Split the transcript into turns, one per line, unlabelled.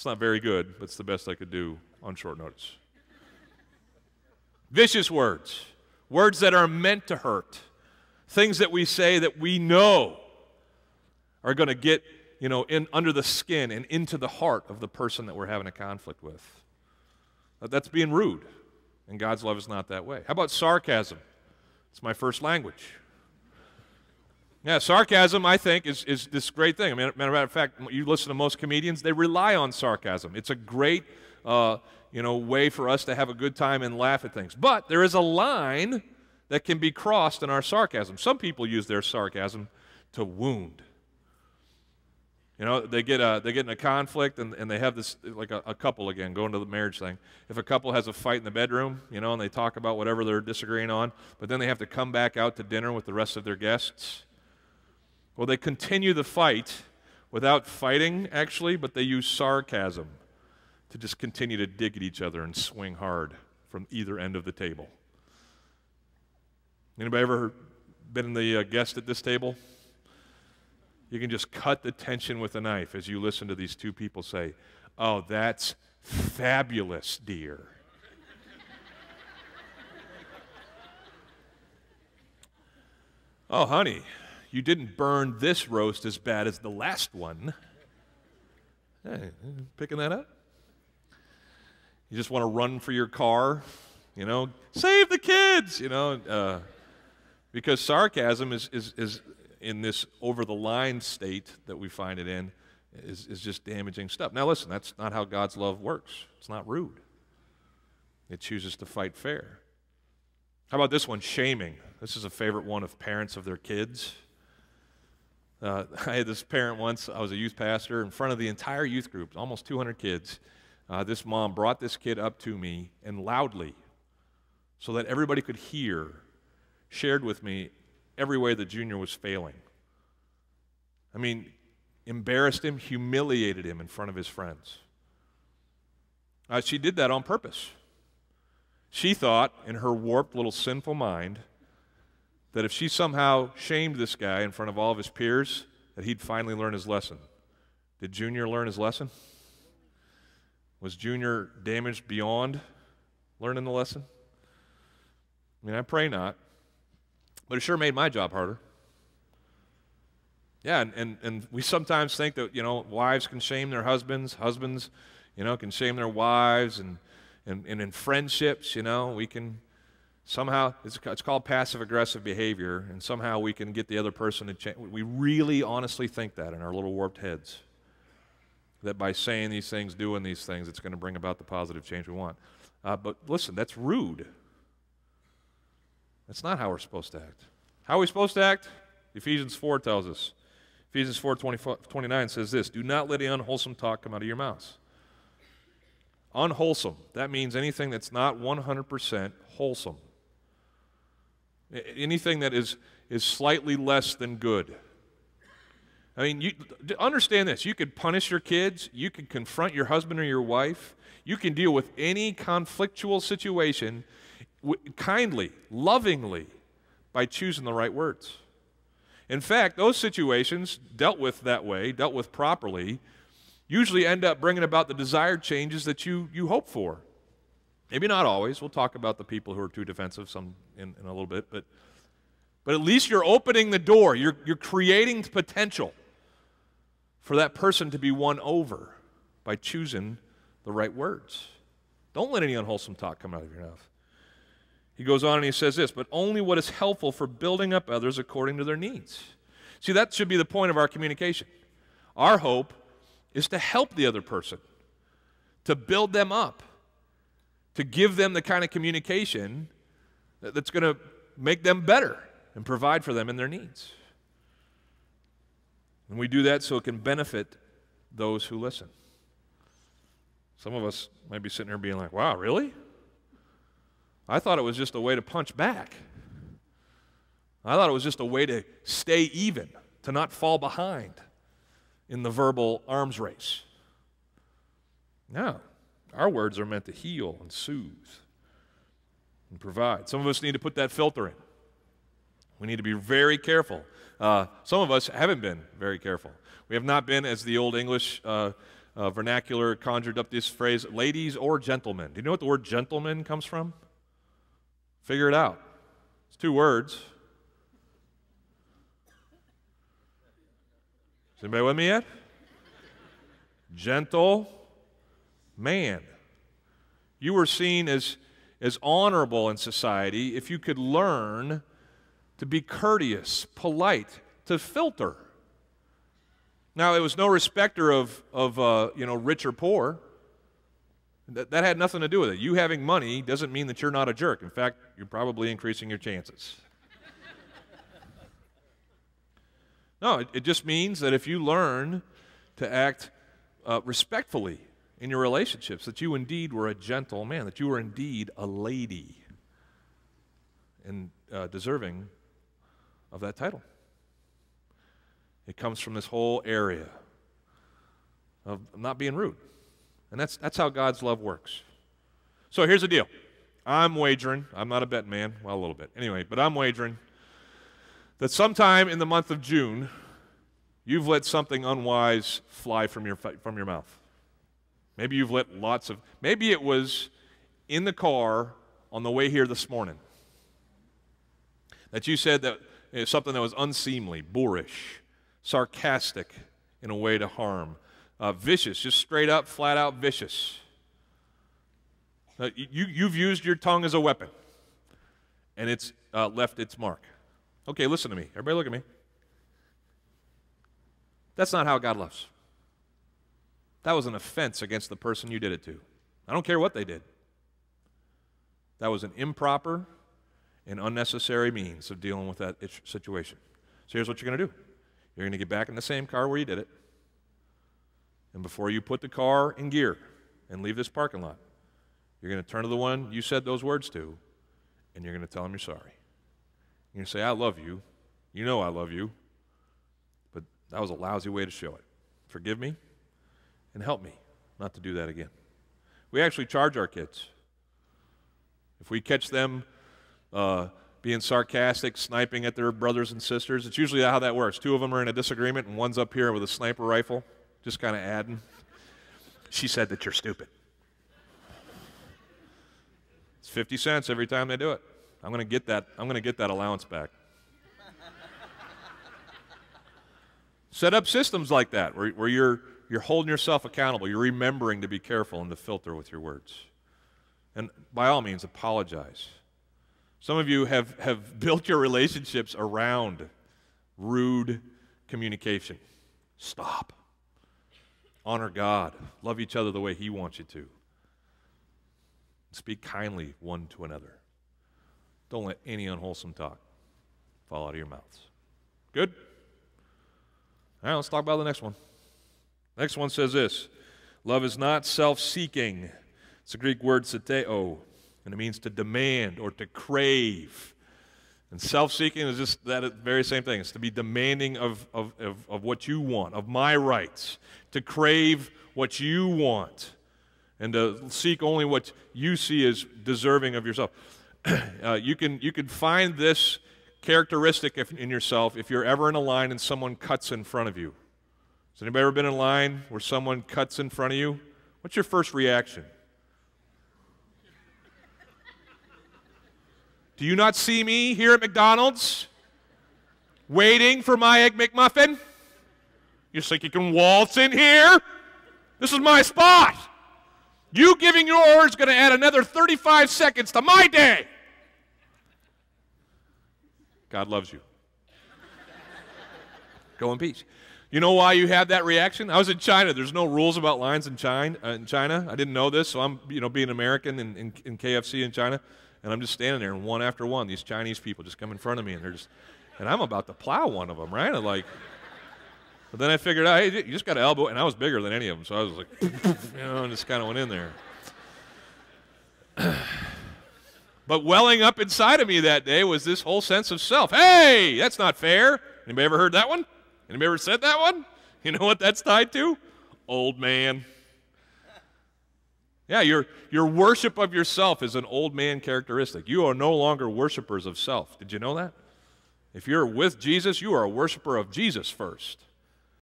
It's not very good, but it's the best I could do on short notice. Vicious words, words that are meant to hurt, things that we say that we know are going to get, in under the skin and into the heart of the person that we're having a conflict with. That's being rude, and God's love is not that way. How about sarcasm? It's my first language. Yeah, sarcasm, I think, is this great thing. Matter of fact, you listen to most comedians, they rely on sarcasm. It's a great, way for us to have a good time and laugh at things. But there is a line that can be crossed in our sarcasm. Some people use their sarcasm to wound. They get in a conflict, and they have this, like a couple, again, going to the marriage thing. If a couple has a fight in the bedroom, and they talk about whatever they're disagreeing on, but then they have to come back out to dinner with the rest of their guests, well, they continue the fight without fighting, actually, but they use sarcasm to just continue to dig at each other and swing hard from either end of the table. Anybody ever been the guest at this table? You can just cut the tension with a knife as you listen to these two people say, "Oh, that's fabulous, dear." "Oh, honey, you didn't burn this roast as bad as the last one." Hey, picking that up? You just want to run for your car, save the kids, because sarcasm is in this over-the-line state that we find it in, is just damaging stuff. Now listen, that's not how God's love works. It's not rude. It chooses to fight fair. How about this one, shaming? This is a favorite one of parents of their kids. I had this parent once, I was a youth pastor, in front of the entire youth group, almost 200 kids. This mom brought this kid up to me and loudly, so that everybody could hear, shared with me every way that Junior was failing. Embarrassed him, humiliated him in front of his friends. She did that on purpose. She thought, in her warped little sinful mind, that if she somehow shamed this guy in front of all of his peers, that he'd finally learn his lesson. Did Junior learn his lesson? Was Junior damaged beyond learning the lesson? I pray not. But it sure made my job harder. Yeah, and we sometimes think that, wives can shame their husbands, husbands, can shame their wives, and in friendships, we can somehow, it's called passive-aggressive behavior, and somehow we can get the other person to change. We really honestly think that in our little warped heads, that by saying these things, doing these things, it's going to bring about the positive change we want. But listen, that's rude. That's not how we're supposed to act. How are we supposed to act? Ephesians 4 tells us. Ephesians 4:29 says this, "Do not let any unwholesome talk come out of your mouths." Unwholesome, that means anything that's not 100% wholesome. Anything that is slightly less than good. You understand this. You could punish your kids. You can confront your husband or your wife. You can deal with any conflictual situation kindly, lovingly, by choosing the right words. In fact, those situations dealt with that way, dealt with properly, usually end up bringing about the desired changes that you hope for. Maybe not always. We'll talk about the people who are too defensive some in a little bit, but at least you're opening the door. You're creating potential for that person to be won over by choosing the right words. Don't let any unwholesome talk come out of your mouth. He goes on and he says this, "But only what is helpful for building up others according to their needs." See, that should be the point of our communication. Our hope is to help the other person, to build them up, to give them the kind of communication that's going to make them better and provide for them in their needs. And we do that so it can benefit those who listen. Some of us might be sitting there being like, "Wow, really? I thought it was just a way to punch back. I thought it was just a way to stay even, to not fall behind in the verbal arms race." No, our words are meant to heal and soothe and provide. Some of us need to put that filter in. We need to be very careful. Some of us haven't been very careful. We have not been, as the old English vernacular conjured up this phrase, ladies or gentlemen. Do you know what the word gentleman comes from? Figure it out. It's 2 words. Is anybody with me yet? Gentle man. You were seen as honorable in society if you could learn to be courteous, polite, to filter. Now, it was no respecter of rich or poor. That had nothing to do with it. You having money doesn't mean that you're not a jerk. In fact, you're probably increasing your chances. No, it just means that if you learn to act respectfully in your relationships, that you indeed were a gentle man, that you were indeed a lady, and deserving of that title. It comes from this whole area of not being rude. And that's how God's love works. So here's the deal. I'm wagering, I'm not a betting man, well, a little bit. Anyway, but I'm wagering that sometime in the month of June, you've let something unwise fly from your mouth. Maybe you've let maybe it was in the car on the way here this morning that you said that something that was unseemly, boorish, sarcastic in a way to harm, vicious, just straight up, flat out vicious. You've used your tongue as a weapon, and it's left its mark. Okay, listen to me. Everybody look at me. That's not how God loves. That was an offense against the person you did it to. I don't care what they did. That was an improper and unnecessary means of dealing with that situation. So here's what you're going to do. You're going to get back in the same car where you did it, and before you put the car in gear and leave this parking lot, you're going to turn to the one you said those words to, and you're going to tell him you're sorry. You're going to say, I love you. You know I love you. But that was a lousy way to show it. Forgive me and help me not to do that again. We actually charge our kids. If we catch them being sarcastic, sniping at their brothers and sisters, it's usually how that works. 2 of them are in a disagreement, and one's up here with a sniper rifle, just kind of adding. She said that you're stupid. It's 50 cents every time they do it. I'm going to get that allowance back. Set up systems like that where you're holding yourself accountable. You're remembering to be careful and to filter with your words. And by all means, apologize. Some of you have built your relationships around rude communication. Stop. Honor God. Love each other the way He wants you to. Speak kindly one to another. Don't let any unwholesome talk fall out of your mouths. Good? All right, let's talk about the next one. Next one says this: love is not self-seeking. It's a Greek word, seteo, and it means to demand or to crave. And self-seeking is just that very same thing. It's to be demanding of what you want, of my rights, to crave what you want, and to seek only what you see as deserving of yourself. You can find this characteristic in yourself if you're ever in a line and someone cuts in front of you. Has anybody ever been in a line where someone cuts in front of you? What's your first reaction? Do you not see me here at McDonald's waiting for my Egg McMuffin? You think you can waltz in here? This is my spot. You giving yours is going to add another 35 seconds to my day. God loves you. Go in peace. You know why you had that reaction? I was in China. There's no rules about lines in China. I didn't know this, so I'm being American in KFC in China, and I'm just standing there, and one after one, these Chinese people just come in front of me, and I'm about to plow one of them, right? But then I figured out, hey, you just got to elbow, and I was bigger than any of them, so I was like, and just kind of went in there. But welling up inside of me that day was this whole sense of self. Hey, that's not fair. Anybody ever heard that one? Anybody ever said that one? You know what that's tied to? Old man. Yeah, your worship of yourself is an old man characteristic. You are no longer worshipers of self. Did you know that? If you're with Jesus, you are a worshiper of Jesus first.